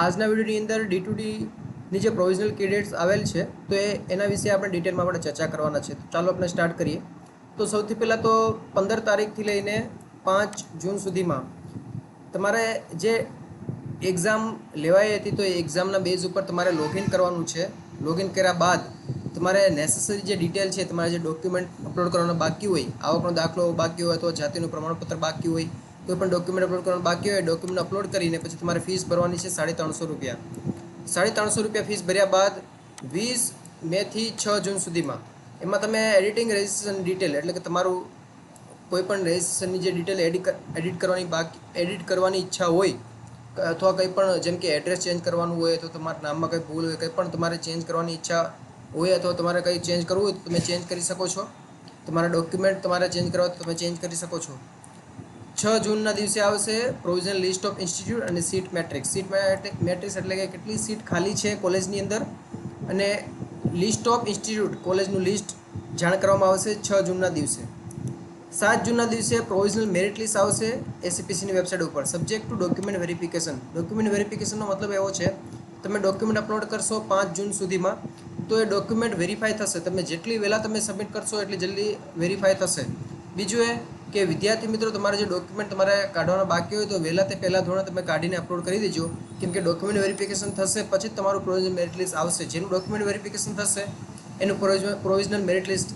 આજના વિડીયોની અંદર D2Dની જે પ્રોવિઝનલ કેન્ડિડેટ્સ આવેલ છે તો એના વિશે આપણે ડિટેલમાં આપણે ચર્ચા કરવાના છે. તો ચાલો આપણે સ્ટાર્ટ કરીએ. તો સૌથી પહેલાં તો 15 તારીખથી લઈને 5 જૂન સુધીમાં તમારે જે એક્ઝામ લેવાઈ હતી તો એ એક્ઝામના બેઝ ઉપર તમારે લોગિન કરવાનું છે. લોગિન કર્યા બાદ તમારે નેસેસરી જે ડિટેલ છે, તમારે જે ડોક્યુમેન્ટ અપલોડ કરવાના બાકી હોય, આવકનો દાખલો બાકી હોય અથવા જાતિનું પ્રમાણપત્ર બાકી હોય, કોઈ પણ ડોક્યુમેન્ટ અપલોડ કરવાનું બાકી હોય, ડોક્યુમેન્ટ અપલોડ કરીને પછી તમારે ફીસ ભરવાની છે 350 રૂપિયા. 350 રૂપિયા ફીસ ભર્યા બાદ 20 મેથી 6 જૂન સુધીમાં એમાં તમે એડિટિંગ રજિસ્ટ્રેશન ડિટેલ એટલે કે તમારું કોઈ પણ રજિસ્ટ્રેશનની જે ડિટેલ એડિટ કરવાની ઈચ્છા હોય અથવા કંઈ પણ જેમ કે એડ્રેસ ચેન્જ કરવાનું હોય તો તમારા નામમાં કંઈ ભૂલ હોય, કંઈ પણ તમારે ચેન્જ કરવાની ઈચ્છા હોય અથવા તમારે કંઈ ચેન્જ કરવું હોય તો તમે ચેન્જ કરી શકો છો. તમારા ડોક્યુમેન્ટ તમારે ચેન્જ કરવા હોય તો તમે ચેન્જ કરી શકો છો. 6 જૂનના દિવસે આવશે પ્રોવિઝનલ લિસ્ટ ઓફ ઇન્સ્ટિટ્યૂટ અને સીટ મેટ્રિક્સ. સીટ મેટ્રિક્સ એટલે કે કેટલી સીટ ખાલી છે કોલેજની અંદર અને લિસ્ટ ઓફ ઇન્સ્ટિટ્યૂટ કોલેજનું લિસ્ટ જાણ કરવામાં આવશે 6 જૂનના દિવસે. 7 જૂનના દિવસે પ્રોવિઝનલ મેરિટ લિસ્ટ આવશે એસસીપીસીની વેબસાઇટ ઉપર subject to document verification. Document વેરિફિકેશનનો મતલબ એવો છે તમે ડોક્યુમેન્ટ અપલોડ કરશો 5 જૂન સુધીમાં તો એ ડોક્યુમેન્ટ વેરીફાઈ થશે. તમે જેટલી વહેલા તમે સબમિટ કરશો એટલી જલ્દી વેરીફાઈ થશે. બીજું એ કે વિદ્યાર્થી મિત્રો તમારે જે ડોક્યુમેન્ટ તમારે કાઢવાના બાકી હોય તો વહેલા તે પહેલાં ધોરણે તમે કાઢીને અપલોડ કરી દેજો, કેમ કે ડોક્યુમેન્ટ વેરિફિકેશન થશે પછી જ તમારું પ્રોવિઝનલ મેરિટ લિસ્ટ આવશે. જેનું ડોક્યુમેન્ટ વેરિફિકેશન થશે એનું પ્રોવિઝનલ મેરિટ લિસ્ટ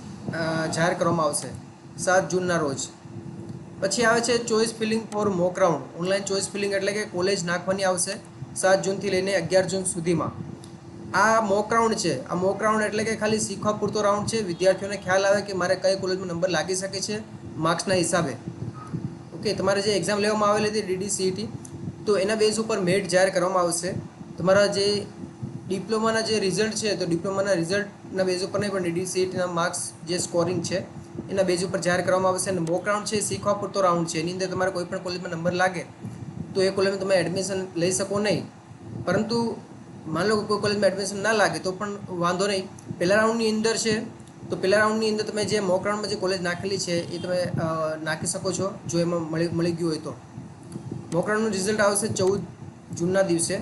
જાહેર કરવામાં આવશે 7 જૂનના રોજ. પછી આવે છે choice filling for mock round. Online choice filling એટલે કે કોલેજ નાખવાની આવશે 7 જૂનથી લઈને 11 જૂન સુધીમાં. આ મોક રાઉન્ડ છે. આ મોક રાઉન્ડ એટલે કે ખાલી શીખવા પૂરતો રાઉન્ડ છે. વિદ્યાર્થીઓને ખ્યાલ આવે કે મારે કઈ કોલેજમાં નંબર લાગી શકે છે માર્ક્સના હિસાબે. ઓકે, તમારે જે એક્ઝામ લેવામાં આવેલી હતી DDCET તો એના બેઝ ઉપર મેરિટ જાહેર કરવામાં આવશે. તમારા જે ડિપ્લોમાના જે રિઝલ્ટ છે તો ડિપ્લોમાના રિઝલ્ટના બેઝ ઉપર નહીં પણ DDCETના માર્ક્સ જે સ્કોરિંગ છે એના બેઝ ઉપર જાહેર કરવામાં આવશે. અને મોક રાઉન્ડ છે શીખવા પૂરતો રાઉન્ડ છે. એની અંદર તમારે કોઈ પણ કોલેજમાં નંબર લાગે તો એ કોલેજમાં તમે એડમિશન લઈ શકો નહીં. પરંતુ માન લો કોઈ કોલેજમાં એડમિશન ના લાગે તો પણ વાંધો નહીં. પહેલા રાઉન્ડની અંદર છે તો પહેલા રાઉન્ડની અંદર તમે જે મોક રાઉન્ડમાં જે કોલેજ નાખેલી છે એ તમે નાખી શકો છો જો એમાં મળી ગયું હોય તો. મોક રાઉન્ડનું રિઝલ્ટ આવશે 14 જૂનના દિવસે.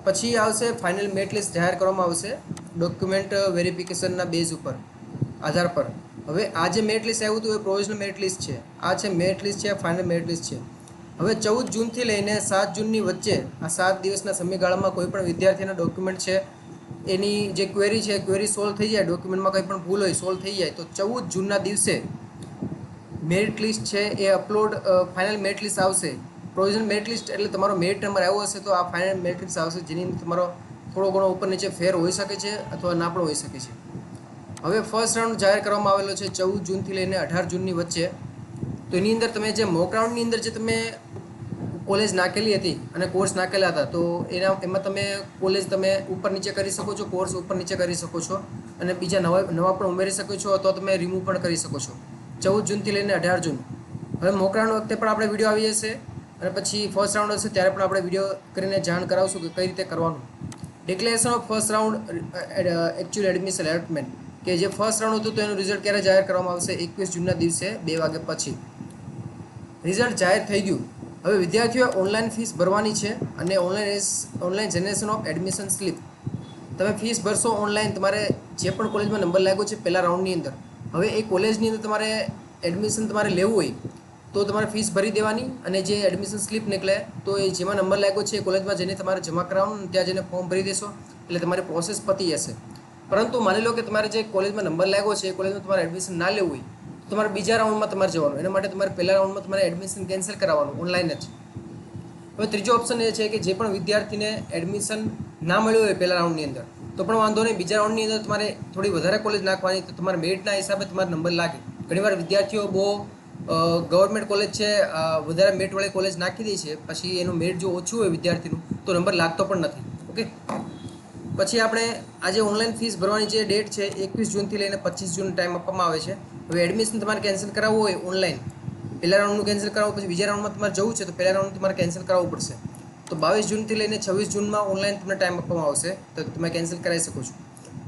પછી આવશે ફાઇનલ મેરિટ લિસ્ટ જાહેર કરવામાં આવશે ડોક્યુમેન્ટ વેરિફિકેશનના બેઝ ઉપર આધાર પર. હવે આ જે મેરિટ લિસ્ટ આવ્યું હતું એ પ્રોવિઝનલ મેરિટ લિસ્ટ છે. આ છે મેરિટ લિસ્ટ છે, ફાઇનલ મેરિટ લિસ્ટ છે. હવે 14 જૂનથી લઈને 7 જૂનની વચ્ચે આ 7 દિવસના સમયગાળામાં કોઈ પણ વિદ્યાર્થીના ડોક્યુમેન્ટ છે એની જે ક્વેરી છે ક્વેરી સોલ્વ થઈ જાય, ડોક્યુમેન્ટમાં કંઈ પણ ભૂલ હોય સોલ્વ થઈ જાય તો 14 જૂનના દિવસે મેરિટ લિસ્ટ છે એ અપલોડ ફાઇનલ મેરિટ લિસ્ટ આવશે. પ્રોવિઝનલ મેરિટ લિસ્ટ એટલે તમારો મેરિટ નંબર આવ્યો હશે તો આ ફાઇનલ મેરિટ લિસ્ટ આવશે, જેની અંદર તમારો થોડો ઘણો ઉપર નીચે ફેર હોઈ શકે છે અથવા ના પણ હોઈ શકે છે. હવે ફર્સ્ટ રાઉન્ડ જાહેર કરવામાં આવેલો છે 14 જૂનથી લઈને 18 જૂનની વચ્ચે. તો એની અંદર તમે જે મોક રાઉન્ડની અંદર જે તમે કોલેજ નાખેલી હતી અને કોર્સ નાખેલા હતા તો એમાં તમે કોલેજ તમે ઉપર નીચે કરી શકો છો, કોર્સ ઉપર નીચે કરી શકો છો અને બીજા નવા પણ ઉમેરી શકો છો અથવા તમે રિમૂવ પણ કરી શકો છો 14 જૂનથી લઈને 18 જૂન. હવે મોક રાઉન્ડ વખતે પણ આપણે વિડીયો આવી જશે અને પછી ફર્સ્ટ રાઉન્ડ હશે ત્યારે પણ આપણે વિડીયો કરીને જાણ કરાવશું કે કઈ રીતે કરવાનું. Declaration of first round actual admission allotment કે જે ફર્સ્ટ રાઉન્ડ હતું તો એનું રિઝલ્ટ ક્યારે જાહેર કરવામાં આવશે 21 જૂનના દિવસે 2 વાગ્યા પછી. રિઝલ્ટ જાહેર થઈ ગયું. હવે વિદ્યાર્થીઓએ ઓનલાઈન ફીસ ભરવાની છે અને online generation of admission slip. તમે ફીસ ભરશો ઓનલાઈન, તમારે જે પણ કોલેજમાં નંબર લાગ્યો છે પહેલા રાઉન્ડની અંદર. હવે એ કોલેજની અંદર તમારે એડમિશન તમારે લેવું હોય તો તમારે ફીસ ભરી દેવાની અને જે એડમિશન સ્લિપ નીકળે તો એ જેમાં નંબર લાગ્યો છે એ કોલેજમાં જઈને તમારે જમા કરાવવાનું, ત્યાં જઈને ફોર્મ ભરી દેશો એટલે તમારી પ્રોસેસ પતી જશે. પરંતુ માની લો કે તમારે જે કોલેજમાં નંબર લાગ્યો છે એ કોલેજમાં તમારે એડમિશન ના લેવું હોય તો તમારે બીજા રાઉન્ડમાં તમારે જવાનું. એના માટે તમારે પહેલા રાઉન્ડમાં તમારે એડમિશન કેન્સલ કરાવવાનું ઓનલાઈન જ. હવે ત્રીજો ઓપ્શન એ છે કે જે પણ વિદ્યાર્થીને એડમિશન ના મળ્યું હોય પહેલા રાઉન્ડની અંદર તો પણ વાંધો નહીં, બીજા રાઉન્ડની અંદર તમારે થોડી વધારે કોલેજ નાખવાની તો તમારા મેરિટના હિસાબે તમારે નંબર લાગે. ઘણીવાર વિદ્યાર્થીઓ બહુ ગવર્મેન્ટ કોલેજ છે વધારે મેરિટવાળી કોલેજ નાખી દે છે, પછી એનું મેરિટ જો ઓછું હોય વિદ્યાર્થીનું તો નંબર લાગતો પણ નથી. ઓકે, પછી આપણે આજે ઓનલાઈન ફીસ ભરવાની જે ડેટ છે 21 જૂનથી લઈને 25 જૂન ટાઈમ આપવામાં આવે છે. હવે એડમિશન તમારે કેન્સલ કરાવવું હોય ઓનલાઈન, પહેલા રાઉન્ડનું કેન્સલ કરાવવું, પછી બીજા રાઉન્ડમાં તમારે જવું છે તો પહેલા રાઉન્ડ તમારે કેન્સલ કરાવવું પડશે. તો 22 જૂનથી લઈને 26 જૂનમાં ઓનલાઈન તમને ટાઈમ આપવામાં આવશે તો તમે કેન્સલ કરાવી શકો છો.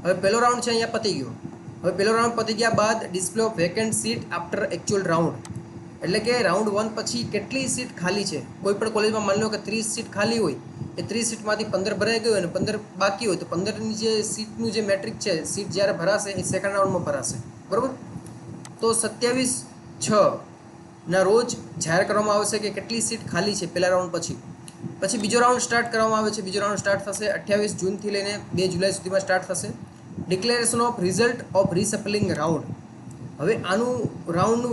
હવે પહેલો રાઉન્ડ છે અહીંયા પતી ગયો. હવે પહેલો રાઉન્ડ પતી ગયા બાદ display of vacant seat after actual round એટલે કે રાઉન્ડ 1 પછી કેટલી સીટ ખાલી છે. કોઈ પણ કોલેજમાં માની લો કે 30 સીટ ખાલી હોય એ 30 સીટમાંથી 15 ભરાઈ ગઈ હોય અને 15 બાકી હોય તો 15ની જે સીટનું જે મેટ્રિક છે, સીટ જ્યારે ભરાશે એ સેકન્ડ રાઉન્ડમાં ભરાશે, બરાબર. તો 27/6 રોજ જાહેર કરવામાં આવશે કે કેટલી સીટ ખાલી છે પહેલા રાઉન્ડ પછી બીજો રાઉન્ડ સ્ટાર્ટ કરવામાં આવે છે. બીજો રાઉન્ડ સ્ટાર્ટ થશે 28 જૂનથી લઈને 2 જુલાઈ સુધીમાં સ્ટાર્ટ થશે. Declaration of result of reshuffling round. હવે આનું રાઉન્ડ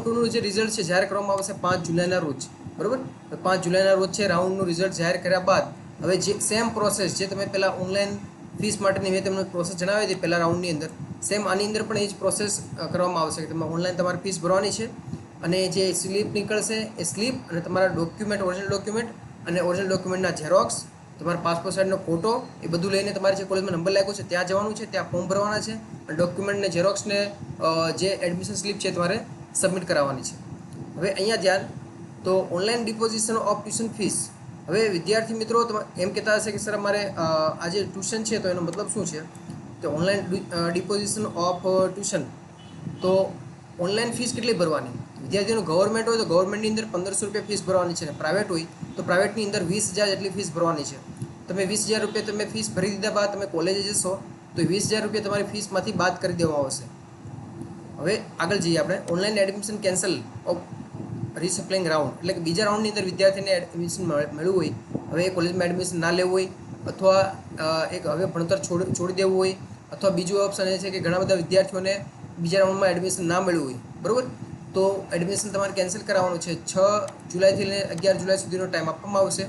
2નું જે રિઝલ્ટ છે જાહેર કરવામાં આવશે 5 જુલાઈના રોજ, બરાબર. 5 જુલાઈના રોજ છે રાઉન્ડનું રિઝલ્ટ જાહેર કર્યા બાદ હવે જે સેમ પ્રોસેસ જે તમે પહેલાં ઓનલાઈન ફીસ માટેની મેં તમને પ્રોસેસ જણાવી હતી પહેલાં રાઉન્ડની અંદર, સેમ આની અંદર પણ એ જ પ્રોસેસ કરવામાં આવશે કે તમે ઓનલાઈન તમારી ફીસ ભરવાની છે અને જે સ્લીપ નીકળશે એ સ્લીપ અને તમારા ડોક્યુમેન્ટ, ઓરિજિનલ ડોક્યુમેન્ટ અને ઓરિજિનલ ડોક્યુમેન્ટના ઝેરોક્સ, તમારા પાસપોર્ટ સાઇઝનો ફોટો એ બધું લઈને તમારે જે કોલેજમાં નંબર લાગ્યો છે ત્યાં જવાનું છે, ત્યાં ફોર્મ ભરવાના છે અને ડોક્યુમેન્ટને ઝેરોક્સને જે એડમિશન સ્લીપ છે તમારે સબમિટ કરાવવાની છે. હવે અહીંયા ધ્યાન, તો online deposition of tuition fees. હવે વિદ્યાર્થી મિત્રો એમ કહેતા હશે કે સર અમારે આ જે ટ્યુશન છે તો એનો મતલબ શું છે? તો ઓનલાઈન ડિપોઝિશન ઓફ ટ્યુશન, તો ઓનલાઈન ફીસ કેટલી ભરવાની? વિદ્યાર્થીઓનું ગવર્મેન્ટ હોય તો ગવર્મેન્ટની અંદર 1500 રૂપિયા ફીસ ભરવાની છે અને પ્રાઇવેટ હોય તો પ્રાઇવેટની અંદર 20,000 જેટલી ફીસ ભરવાની છે. તમે 20,000 રૂપિયા તમે ફીસ ભરી દીધા બાદ તમે કોલેજે જશો તો 20,000 રૂપિયા તમારી ફીસમાંથી બાદ કરી દેવામાં આવશે. હવે આગળ જઈએ આપણે. Online admission cancel of reshuffling round, એટલે કે બીજા રાઉન્ડની અંદર વિદ્યાર્થીને એડમિશન મેળવવું હોય, હવે એ કોલેજમાં એડમિશન ના લેવું હોય અથવા એક હવે ભણતર છોડી દેવું હોય, અથવા બીજું ઓપ્શન એ છે કે ઘણા બધા વિદ્યાર્થીઓને બીજા રાઉન્ડમાં એડમિશન ના મળ્યું હોય, બરાબર. તો એડમિશન તમારે કેન્સલ કરાવવાનું છે. 6 જુલાઈથી લઈને 11 જુલાઈ સુધીનો ટાઈમ આપવામાં આવશે.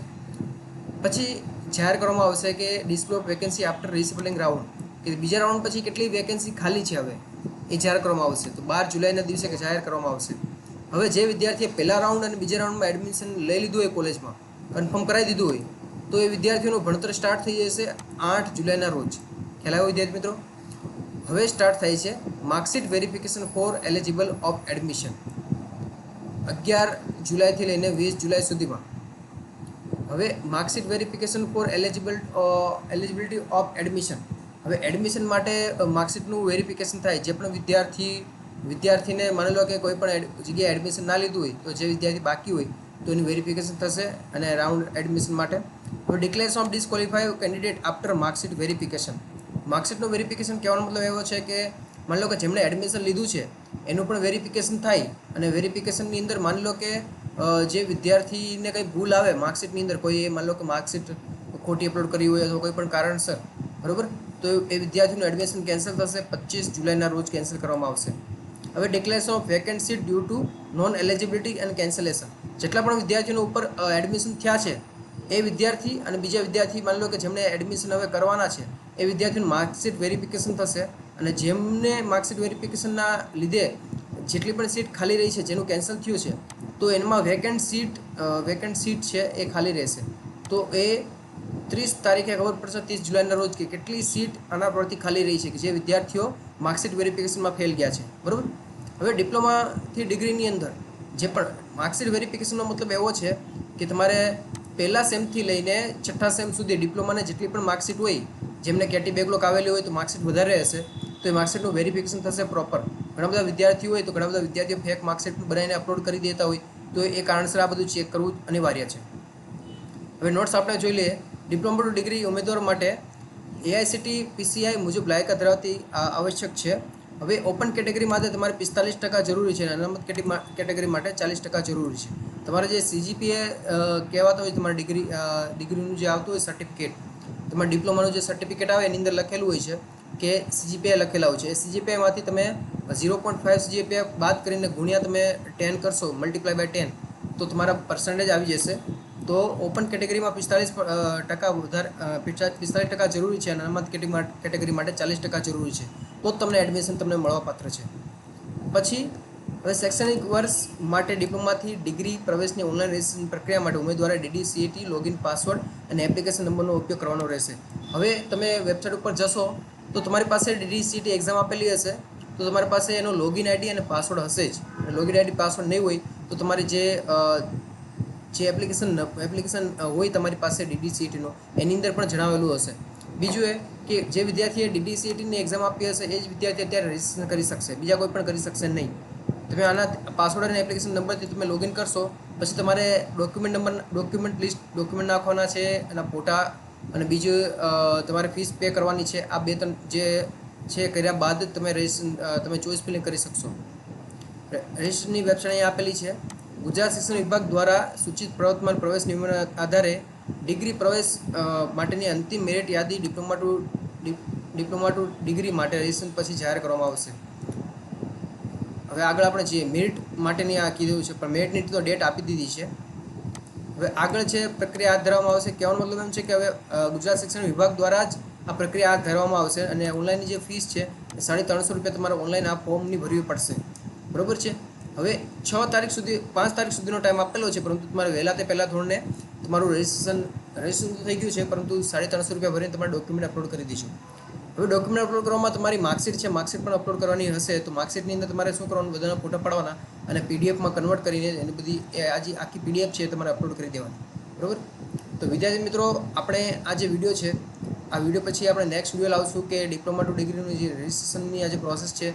પછી જાહેર કરવામાં આવશે કે display of vacancy after reshuffling round, કે બીજા રાઉન્ડ પછી કેટલી વેકેન્સી ખાલી છે હવે એ જાહેર કરવામાં આવશે. તો 12 જુલાઈના દિવસે જાહેર કરવામાં આવશે. હવે જે વિદ્યાર્થીએ પહેલા રાઉન્ડ અને બીજા રાઉન્ડમાં એડમિશન લઈ લીધું હોય, કોલેજમાં કન્ફર્મ કરાવી દીધું હોય, તો એ વિદ્યાર્થીઓનું ભણતર સ્ટાર્ટ થઈ જશે 8 જુલાઈના રોજ. ખ્યાલ આવ્યો વિદ્યાર્થી મિત્રો? હવે સ્ટાર્ટ થાય છે marksheet verification for eligible of admission 11 જુલાઈથી લઈને 20 જુલાઈ સુધીમાં. હવે marksheet verification for eligibility of admission. હવે એડમિશન માટે માર્કશીટનું વેરિફિકેશન થાય. જે પણ વિદ્યાર્થીને માની લો કે કોઈ પણ જગ્યાએ એડમિશન ના લીધું હોય તો જે વિદ્યાર્થી બાકી હોય તો એની વેરિફિકેશન થશે અને રાઉન્ડ એડમિશન માટે. હવે declaration of disqualified candidate after marksheet verification. માર્કશીટનું વેરિફિકેશન કહેવાનો મતલબ એવો છે કે માની લો કે જેમણે એડમિશન લીધું છે એનું પણ વેરિફિકેશન થાય અને વેરિફિકેશનની અંદર માની લો કે જે વિદ્યાર્થીને કંઈ ભૂલ આવે માર્કશીટની અંદર, કોઈ માની લો કે માર્કશીટ ખોટી અપલોડ કરી હોય અથવા કોઈ પણ કારણસર, બરાબર, તો એ વિદ્યાર્થીનું એડમિશન કેન્સલ થશે. 25 જુલાઈના રોજ કેન્સલ કરવામાં આવશે. હવે declaration of vacant seat due to non eligibility and cancellation. જેટલા પણ વિદ્યાર્થીઓના ઉપર એડમિશન થયા છે એ વિદ્યાર્થી અને બીજા વિદ્યાર્થી માની લો કે જેમને એડમિશન હવે કરવાના છે એ વિદ્યાર્થીનું માર્કશીટ વેરિફિકેશન થશે અને જેમને માર્કશીટ વેરિફિકેશનના લીધે જેટલી પણ સીટ ખાલી રહી છે, જેનું કેન્સલ થયું છે, તો એમાં વેકેન્ટ સીટ છે એ ખાલી રહેશે. તો એ 30 તારીખે ખબર પડશે, 30 જુલાઈના રોજ કે કેટલી સીટ આના પરથી ખાલી રહી છે કે જે વિદ્યાર્થીઓ માર્કશીટ વેરિફિકેશનમાં ફેલ ગયા છે, બરાબર. હવે ડિપ્લોમાથી ડિગ્રીની અંદર જે પણ માર્કશીટ વેરિફિકેશનનો મતલબ એવો છે કે તમારે પહેલા સેમથી લઈને 6થા સેમ સુધી ડિપ્લોમાને જેટલી પણ માર્કશીટ હોય, જેમને કેટી બેકલોગ આવેલી હોય તો માર્કશીટ વધારે હશે તો એ માર્કશીટનું વેરિફિકેશન થશે પ્રોપર. ઘણા બધા વિદ્યાર્થીઓ હોય તો ઘણા બધા વિદ્યાર્થીઓ ફેક માર્કશીટ બનાવીને અપલોડ કરી દેતા હોય તો એ કારણસર આ બધું ચેક કરવું અનિવાર્ય છે. હવે નોટ્સ આપણે જોઈ લઈએ. ડિપ્લોમા ટુ ડિગ્રી ઉમેદવારો માટે AICTE PCI મુજબ લાયકાત ધરાવતી આવશ્યક છે. હવે ઓપન કેટેગરી માટે તમારે 45% જરૂરી છે અને અનામત કેટેગરી માટે 40% જરૂરી છે. તમારે જે CGPA કહેવાતો હોય, તમારી ડિગ્રીનું જે આવતું હોય સર્ટિફિકેટ, તમારા ડિપ્લોમાનું જે સર્ટિફિકેટ આવે એની અંદર લખેલું હોય છે કે CGPA લખેલા હોય છે. એ CGPAમાંથી તમે 0.5 CGPA બાદ કરીને ગુણ્યા તમે 10 કરશો, મલ્ટીપ્લાય બાય 10, તો તમારા પર્સન્ટેજ આવી જશે. તો ઓપન કેટેગરીમાં 45% જરૂરી છે અને અનામત કેટેગરી માટે 40% જરૂરી છે, તો જ તમને એડમિશન તમને મળવાપાત્ર છે. પછી હવે શૈક્ષણિક વર્ષ માટે ડિપ્લોમાથી ડિગ્રી પ્રવેશની ઓનલાઈન રજિસ્ટ્રેશન પ્રક્રિયા માટે ઉમેદવારે DDCET લોગિન પાસવર્ડ અને એપ્લિકેશન નંબરનો ઉપયોગ કરવાનો રહેશે. હવે તમે વેબસાઇટ ઉપર જશો તો તમારી પાસે DDCET એક્ઝામ આપેલી હશે તો તમારી પાસે એનો લોગિન ID અને પાસવર્ડ હશે જ. લોગિન ID પાસવર્ડ નહીં હોય તો તમારી જે એપ્લિકેશન હોય તમારી પાસે DDCETનો એની અંદર પણ જણાવેલું હશે. બીજું એ કે જે વિદ્યાર્થીએ DDCETની એક્ઝામ આપી હશે એ જ વિદ્યાર્થી અત્યારે રજિસ્ટ્રેશન કરી શકશે, બીજા કોઈ પણ કરી શકશે નહીં. તમે આના પાસવર્ડ અને એપ્લિકેશન નંબરથી તમે લોગિન કરશો, પછી તમારે ડોક્યુમેન્ટ નાખવાના છે, એના ફોટા, અને બીજું તમારે ફીસ પે કરવાની છે. આ 2-3 જે છે કર્યા બાદ જ તમે તમે ચોઈસ ફિલિંગ કરી શકશો. રજિસ્ટ્રેશનની વેબસાઇટ અહીં આપેલી છે. ગુજરાત શિક્ષણ વિભાગ દ્વારા સૂચિત પ્રવર્તમાન પ્રવેશ નિયમોના આધારે ડિગ્રી પ્રવેશ માટેની અંતિમ મેરિટ યાદી ડિપ્લોમા ટુ ડિગ્રી માટે રજિસ્ટ્રેશન પછી જાહેર કરવામાં આવશે. હવે આગળ આપણે જોઈએ મેરિટ માટેની આ કીધું છે, પણ મેરિટની તો ડેટ આપી દીધી છે. હવે આગળ છે પ્રક્રિયા હાથ ધરવામાં આવશે. કહેવાનો મતલબ એમ છે કે હવે ગુજરાત શિક્ષણ વિભાગ દ્વારા જ આ પ્રક્રિયા હાથ ધરવામાં આવશે, અને ઓનલાઈનની જે ફીસ છે એ ₹350 તમારે ઓનલાઈન આ ફોર્મની ભરવી પડશે. બરાબર છે. હવે 5 તારીખ સુધીનો ટાઈમ આપેલો છે, પરંતુ તમારે વહેલા તે પહેલાં ધોરણે તમારું રજિસ્ટ્રેશન થઈ ગયું છે, પરંતુ ₹350 ભરીને તમારે ડોક્યુમેન્ટ અપલોડ કરી દઈશું. હવે ડોક્યુમેન્ટ અપલોડ કરવામાં તમારી માર્કશીટ છે, માર્કશીટ પણ અપલોડ કરવાની હશે. તો માર્કશીટની અંદર તમારે શું કરવાનું, બધાના ફોટા પાડવાના અને પીડીએફમાં કન્વર્ટ કરીને એની બધી આજે આખી પીડીએફ છે તમારે અપલોડ કરી દેવાની. બરાબર. તો વિદ્યાર્થી મિત્રો, આપણે આ જે વિડીયો છે, આ વિડીયો પછી આપણે નેક્સ્ટ વિડીયો લાવશું કે ડિપ્લોમા ટુ ડિગ્રીનું જે રજિસ્ટ્રેશનની આ જે પ્રોસેસ છે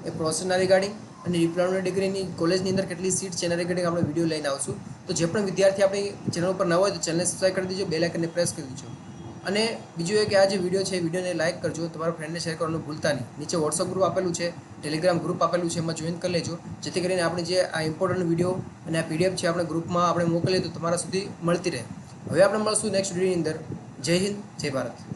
એ પ્રોસેસના રિગાર્ડિંગ, અને ડિપ્લોમા ડિગ્રીની કોલેજની અંદર કેટલી સીટ છે એના રિગાર્ડિંગ આપણે વિડીયો લઈને આવશું. તો જે પણ વિદ્યાર્થી આપણી ચેનલ ઉપર ન હોય તો ચેનલને સબસ્ક્રાઈબ કરી દેજો, બેલ આઇકનને પ્રેસ કરી દેજો. અને બીજું એ કે આ જે વિડીયો છે એ વિડીયોને લાઇક કરજો, તમારા ફ્રેન્ડને શેર કરવાનું ભૂલતા નહીં. નીચે વોટ્સઅપ ગ્રુપ આપેલું છે, ટેલિગ્રામ ગ્રુપ આપેલું છે, એમાં જોઈન કરી લેજો, જેથી કરીને આપણે જે આ ઇમ્પોર્ટન્ટ વિડીયો અને આ પીડીએફ છે આપણે ગ્રુપમાં આપણે મોકલીએ તો તમારા સુધી મળતી રહે. હવે આપણે મળશું નેક્સ્ટ વિડીયોની અંદર. જય હિન્દ, જય ભારત.